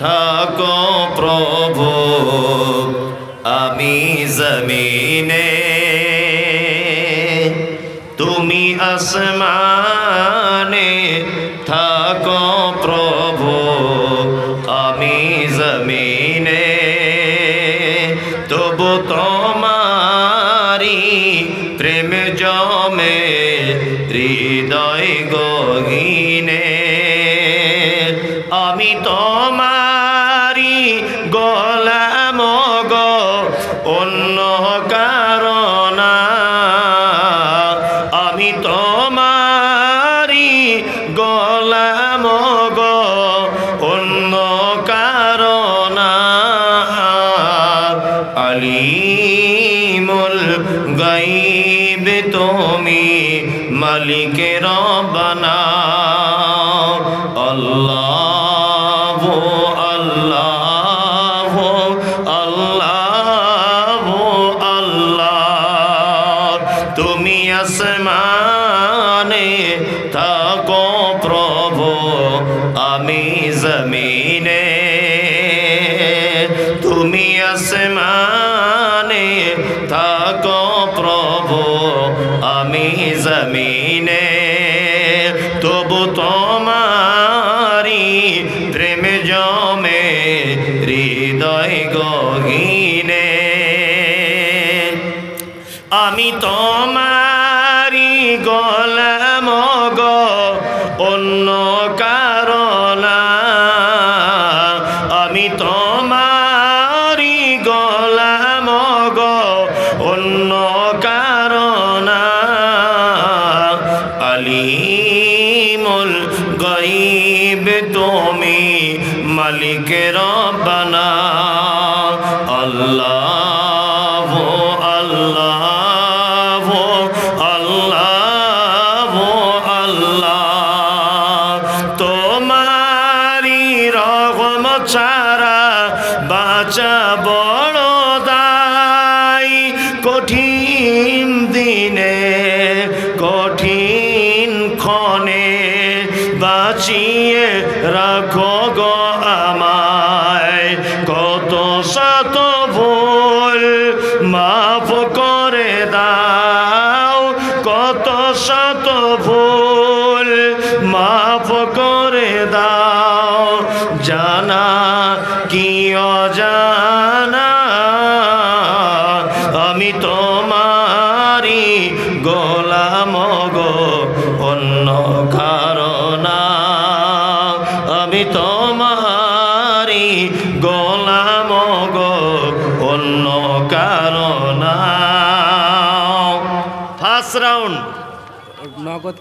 থাকো প্রভু আমি জমিনে, তুমি আসমানে থাকো প্রভু আমি জমিনে, তবু তোমারি প্রেম জমে হৃদয় গহীনে, আমি তোমারি গোলাম গো অন্য কারণা, আমি তোমারি গোলাম গো অন্য কারণা, আলিমুল গায়ব তুমি মালিক রব্বানা, আল্লাহ আল্লাহ আল্লাহ আল্লাহ, তুমি আসমানে থাকো প্রভু আমি জমিনে, তুমি আসমানে থাকো প্রভু আমি জমিনে, তবু তোমারি প্রেম জমে হৃদয় গহীনে, আমি তোমারি গোলাম গো অন্য কারণা, আমি তোমারি গোলাম গো অন্য কারণা, আলিমুল গায়ব তুমি মালিক রব্বানা, আল্লাহ আল্লাহ আল্লাহ আল্লাহ, তোমারি রহমত ছাড়া বাঁচা বড় দায়, কঠিন দিনে কঠিন ক্ষণে বাঁচিয়ে রাখো গো আমায়, কত শত ভুল মাফ করে দাও, কত শত ভুল মাফ করে দাও, জানা কি অজানা আমি তোমারি গোলাম গো অন্য কারণা, আমি তোমারি গোলাম গো অন্য কারণা। ফার্স্ট রাউন্ড নগদ।